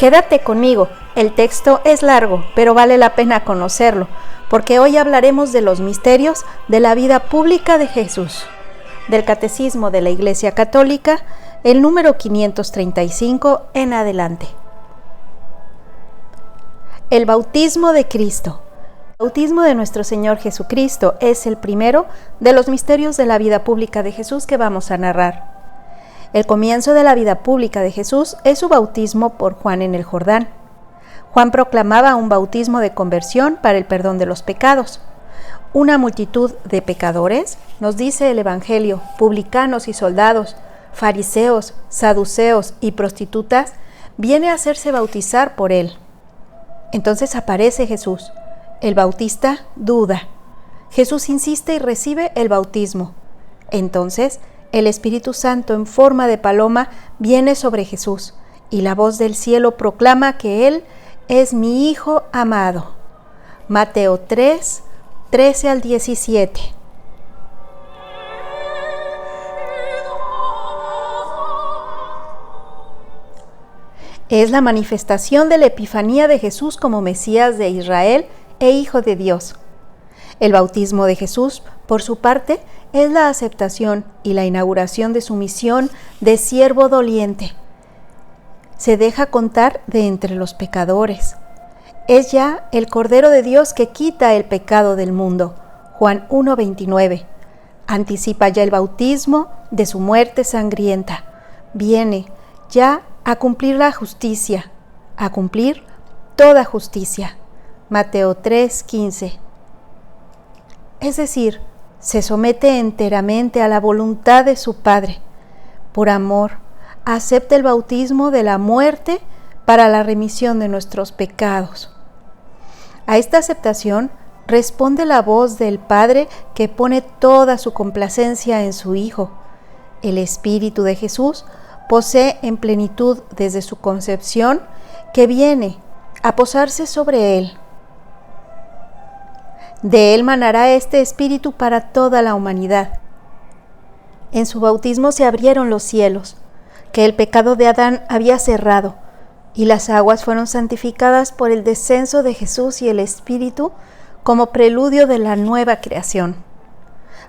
Quédate conmigo, el texto es largo, pero vale la pena conocerlo, porque hoy hablaremos de los misterios de la vida pública de Jesús. Del Catecismo de la Iglesia Católica, el número 535 en adelante. El bautismo de Cristo. El bautismo de nuestro Señor Jesucristo es el primero de los misterios de la vida pública de Jesús que vamos a narrar. El comienzo de la vida pública de Jesús es su bautismo por Juan en el Jordán. Juan proclamaba un bautismo de conversión para el perdón de los pecados. Una multitud de pecadores, nos dice el Evangelio, publicanos y soldados, fariseos, saduceos y prostitutas, viene a hacerse bautizar por él. Entonces aparece Jesús. El bautista duda. Jesús insiste y recibe el bautismo. Entonces, el Espíritu Santo en forma de paloma viene sobre Jesús y la voz del cielo proclama que Él es mi Hijo amado. Mateo 3, 13 al 17. Es la manifestación de la epifanía de Jesús como Mesías de Israel e Hijo de Dios. El bautismo de Jesús, por su parte, es la aceptación y la inauguración de su misión de siervo doliente. Se deja contar de entre los pecadores. Es ya el Cordero de Dios que quita el pecado del mundo. Juan 1:29. Anticipa ya el bautismo de su muerte sangrienta. Viene ya a cumplir la justicia, a cumplir toda justicia. Mateo 3:15. Es decir, se somete enteramente a la voluntad de su Padre. Por amor, acepta el bautismo de la muerte para la remisión de nuestros pecados. A esta aceptación responde la voz del Padre que pone toda su complacencia en su Hijo. El Espíritu de Jesús posee en plenitud desde su concepción, que viene a posarse sobre él. De él manará este Espíritu para toda la humanidad. En su bautismo se abrieron los cielos, que el pecado de Adán había cerrado, y las aguas fueron santificadas por el descenso de Jesús y el Espíritu como preludio de la nueva creación.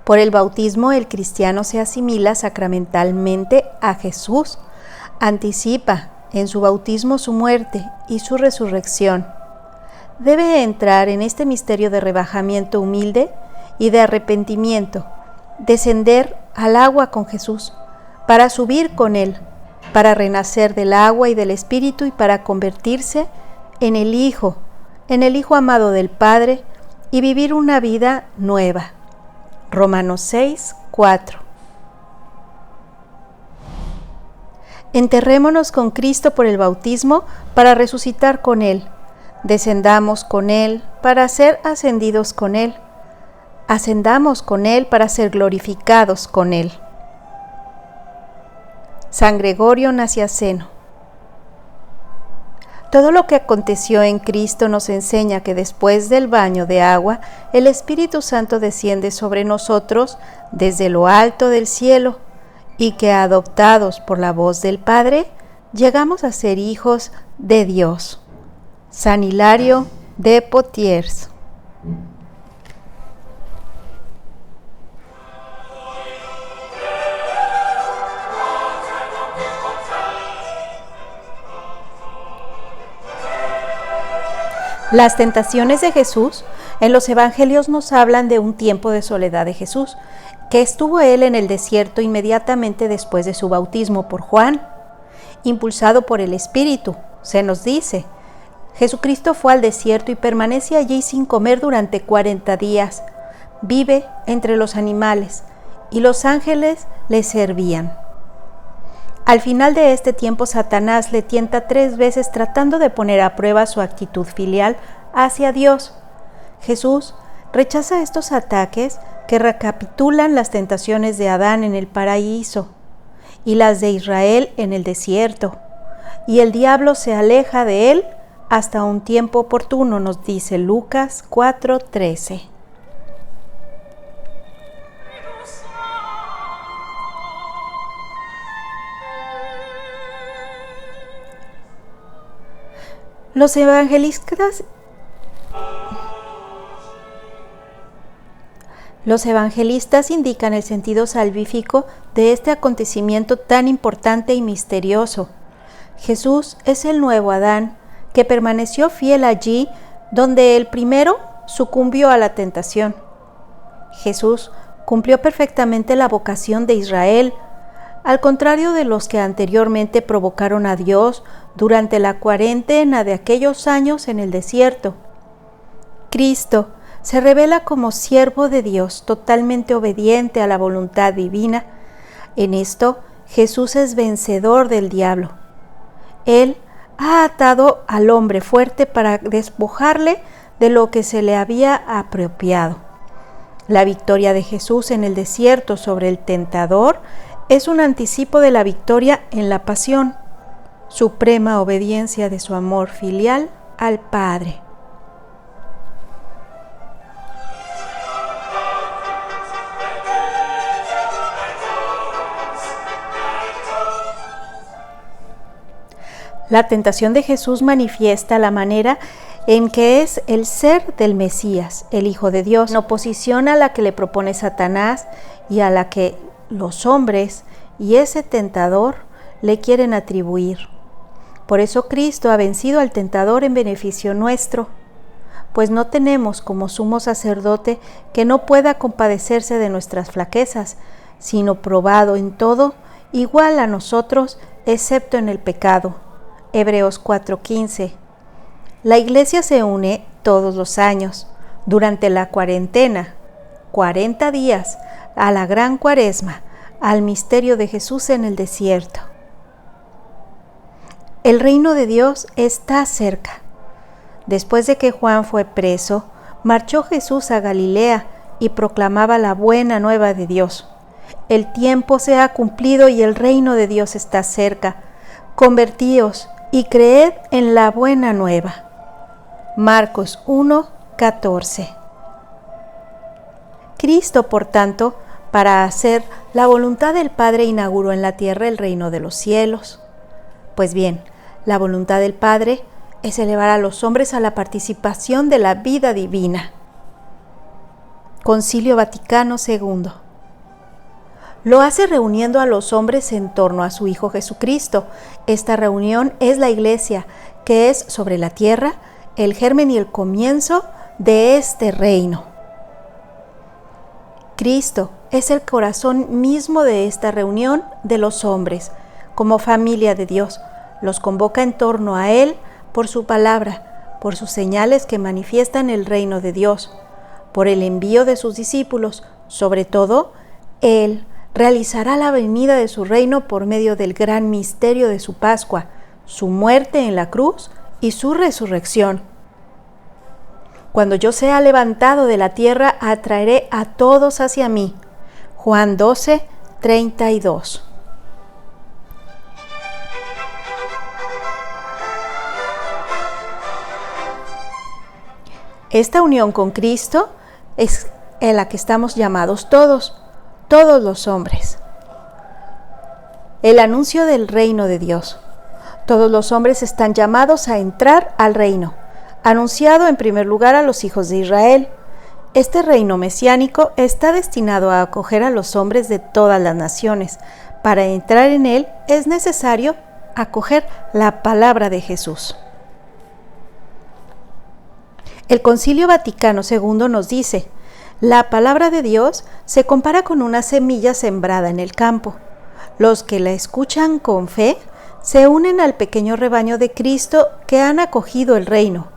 Por el bautismo el cristiano se asimila sacramentalmente a Jesús, anticipa en su bautismo su muerte y su resurrección. Debe entrar en este misterio de rebajamiento humilde y de arrepentimiento, descender al agua con Jesús, para subir con Él, para renacer del agua y del Espíritu y para convertirse en el Hijo amado del Padre y vivir una vida nueva. Romanos 6, 4. Enterrémonos con Cristo por el bautismo para resucitar con Él. Descendamos con Él para ser ascendidos con Él. Ascendamos con Él para ser glorificados con Él. San Gregorio Nacianceno. Todo lo que aconteció en Cristo nos enseña que después del baño de agua, el Espíritu Santo desciende sobre nosotros desde lo alto del cielo y que, adoptados por la voz del Padre, llegamos a ser hijos de Dios. San Hilario de Poitiers. Las tentaciones de Jesús en los evangelios nos hablan de un tiempo de soledad de Jesús, que estuvo él en el desierto inmediatamente después de su bautismo por Juan. Impulsado por el Espíritu, se nos dice, Jesucristo fue al desierto y permanece allí sin comer durante 40 días. Vive entre los animales y los ángeles le servían. Al final de este tiempo, Satanás le tienta 3 veces tratando de poner a prueba su actitud filial hacia Dios. Jesús rechaza estos ataques que recapitulan las tentaciones de Adán en el paraíso y las de Israel en el desierto. Y el diablo se aleja de él hasta un tiempo oportuno, nos dice Lucas 4:13. Los evangelistas indican el sentido salvífico de este acontecimiento tan importante y misterioso. Jesús es el nuevo Adán, que permaneció fiel allí donde el primero sucumbió a la tentación. Jesús cumplió perfectamente la vocación de Israel, al contrario de los que anteriormente provocaron a Dios durante la cuarentena de aquellos años en el desierto. Cristo se revela como siervo de Dios, totalmente obediente a la voluntad divina. En esto, Jesús es vencedor del diablo. Él ha atado al hombre fuerte para despojarle de lo que se le había apropiado. La victoria de Jesús en el desierto sobre el tentador es un anticipo de la victoria en la pasión, suprema obediencia de su amor filial al Padre. La tentación de Jesús manifiesta la manera en que es el ser del Mesías, el Hijo de Dios, en oposición a la que le propone Satanás y a la que los hombres y ese tentador le quieren atribuir. Por eso Cristo ha vencido al tentador en beneficio nuestro, pues no tenemos como sumo sacerdote que no pueda compadecerse de nuestras flaquezas, sino probado en todo, igual a nosotros, excepto en el pecado. Hebreos 4:15. La Iglesia se une todos los años, durante la cuarentena, 40 días, a la gran Cuaresma, al misterio de Jesús en el desierto. El reino de Dios está cerca. Después de que Juan fue preso, marchó Jesús a Galilea y proclamaba la buena nueva de Dios. El tiempo se ha cumplido y el reino de Dios está cerca. Convertíos y creed en la buena nueva. Marcos 1:14. Cristo, por tanto, para hacer la voluntad del Padre, inauguró en la tierra el reino de los cielos. Pues bien, la voluntad del Padre es elevar a los hombres a la participación de la vida divina. Concilio Vaticano II. Lo hace reuniendo a los hombres en torno a su Hijo Jesucristo. Esta reunión es la Iglesia, que es sobre la tierra el germen y el comienzo de este reino. Cristo es el corazón mismo de esta reunión de los hombres. Como familia de Dios, los convoca en torno a Él por su palabra, por sus señales que manifiestan el reino de Dios, por el envío de sus discípulos. Sobre todo, Él realizará la venida de su reino por medio del gran misterio de su Pascua, su muerte en la cruz y su resurrección. Cuando yo sea levantado de la tierra, atraeré a todos hacia mí. Juan 12:32. Esta unión con Cristo es en la que estamos llamados todos los hombres. El anuncio del reino de Dios. Todos los hombres están llamados a entrar al reino, anunciado en primer lugar a los hijos de Israel. Este reino mesiánico está destinado a acoger a los hombres de todas las naciones. Para entrar en él es necesario acoger la palabra de Jesús. El Concilio Vaticano II nos dice: la palabra de Dios se compara con una semilla sembrada en el campo. Los que la escuchan con fe se unen al pequeño rebaño de Cristo que han acogido el reino.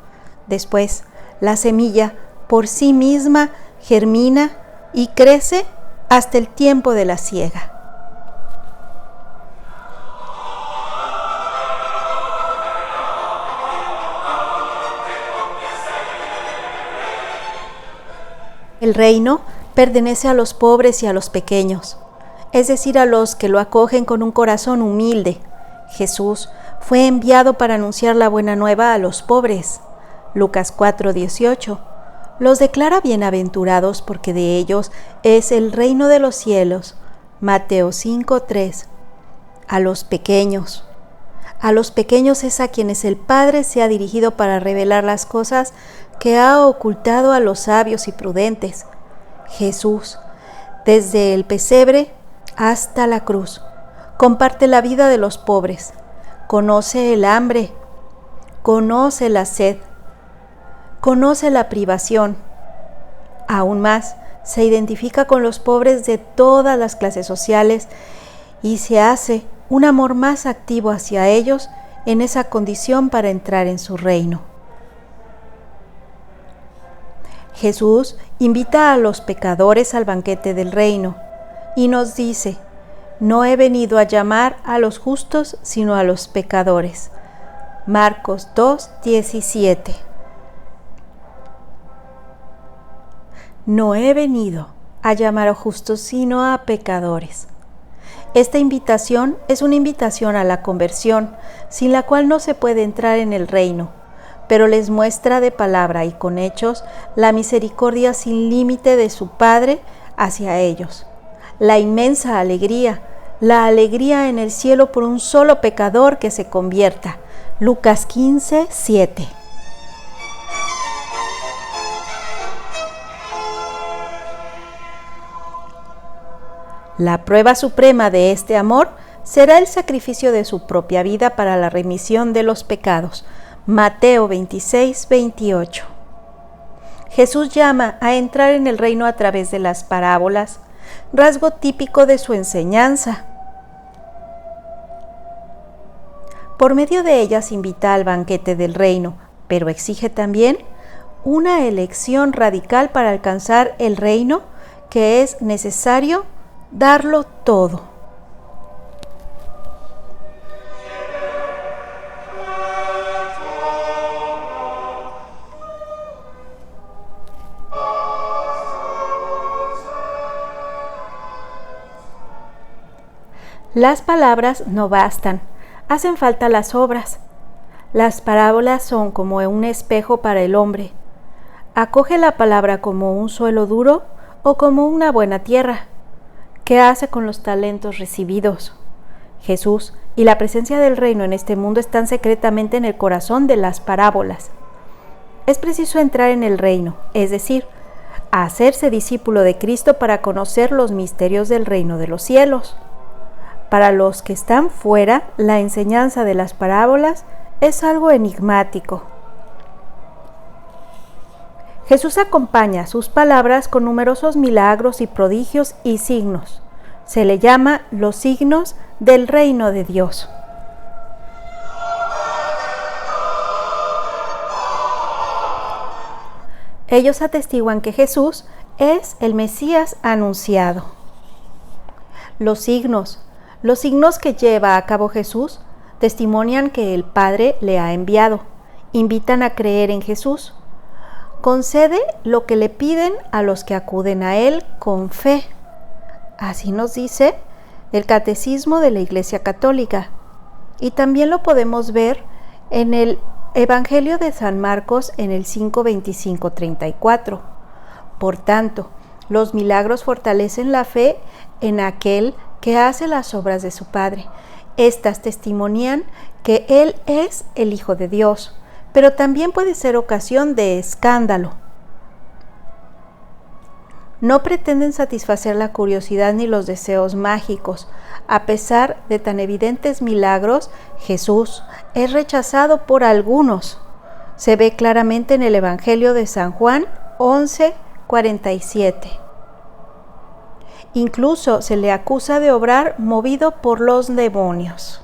Después, la semilla por sí misma germina y crece hasta el tiempo de la siega. El reino pertenece a los pobres y a los pequeños, es decir, a los que lo acogen con un corazón humilde. Jesús fue enviado para anunciar la buena nueva a los pobres. Lucas 4:18. Los declara bienaventurados porque de ellos es el reino de los cielos. Mateo 5:3. A los pequeños. A los pequeños es a quienes el Padre se ha dirigido para revelar las cosas que ha ocultado a los sabios y prudentes. Jesús, desde el pesebre hasta la cruz, comparte la vida de los pobres, conoce el hambre, conoce la sed, conoce la privación. Aún más, se identifica con los pobres de todas las clases sociales y se hace un amor más activo hacia ellos en esa condición para entrar en su reino. Jesús invita a los pecadores al banquete del reino y nos dice: no he venido a llamar a los justos, sino a los pecadores. Marcos 2:17. No he venido a llamar a justos, sino a pecadores. Esta invitación es una invitación a la conversión, sin la cual no se puede entrar en el reino, pero les muestra de palabra y con hechos la misericordia sin límite de su Padre hacia ellos, la inmensa alegría, la alegría en el cielo por un solo pecador que se convierta. Lucas 15:7. La prueba suprema de este amor será el sacrificio de su propia vida para la remisión de los pecados. Mateo 26:28. Jesús llama a entrar en el reino a través de las parábolas, rasgo típico de su enseñanza. Por medio de ellas invita al banquete del reino, pero exige también una elección radical para alcanzar el reino, que es necesario darlo todo. Las palabras no bastan, hacen falta las obras. Las parábolas son como un espejo para el hombre. Acoge la palabra como un suelo duro o como una buena tierra. ¿Qué hace con los talentos recibidos? Jesús y la presencia del reino en este mundo están secretamente en el corazón de las parábolas. Es preciso entrar en el reino, es decir, hacerse discípulo de Cristo para conocer los misterios del reino de los cielos. Para los que están fuera, la enseñanza de las parábolas es algo enigmático. Jesús acompaña sus palabras con numerosos milagros y prodigios y signos. Se le llama los signos del reino de Dios. Ellos atestiguan que Jesús es el Mesías anunciado. Los signos que lleva a cabo Jesús testimonian que el Padre le ha enviado, invitan a creer en Jesús. Concede lo que le piden a los que acuden a Él con fe. Así nos dice el Catecismo de la Iglesia Católica. Y también lo podemos ver en el Evangelio de San Marcos en el 5:25-34. Por tanto, los milagros fortalecen la fe en aquel que hace las obras de su Padre. Estas testimonian que Él es el Hijo de Dios, pero también puede ser ocasión de escándalo. No pretenden satisfacer la curiosidad ni los deseos mágicos. A pesar de tan evidentes milagros, Jesús es rechazado por algunos. Se ve claramente en el Evangelio de San Juan 11:47. Incluso se le acusa de obrar movido por los demonios.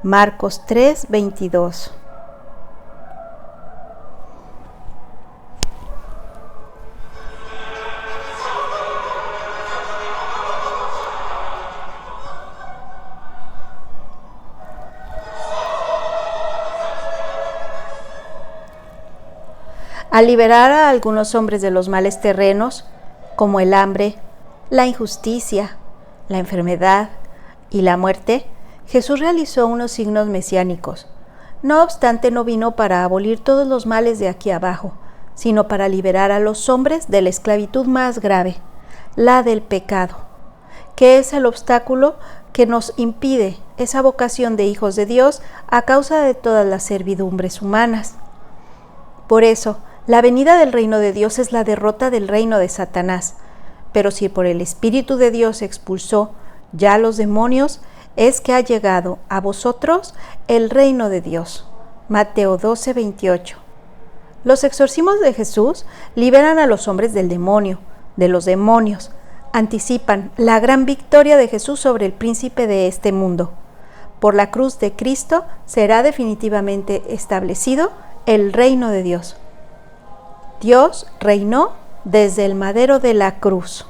Marcos 3:22. Al liberar a algunos hombres de los males terrenos, como el hambre, la injusticia, la enfermedad y la muerte, Jesús realizó unos signos mesiánicos. No obstante, no vino para abolir todos los males de aquí abajo, sino para liberar a los hombres de la esclavitud más grave, la del pecado, ¿Qué es el obstáculo que nos impide esa vocación de hijos de Dios a causa de todas las servidumbres humanas? Por eso, la venida del reino de Dios es la derrota del reino de Satanás. Pero si por el Espíritu de Dios expulsó ya a los demonios, es que ha llegado a vosotros el reino de Dios. Mateo 12:28. Los exorcismos de Jesús liberan a los hombres del demonio, de los demonios, anticipan la gran victoria de Jesús sobre el príncipe de este mundo. Por la cruz de Cristo será definitivamente establecido el reino de Dios. Dios reinó desde el madero de la cruz.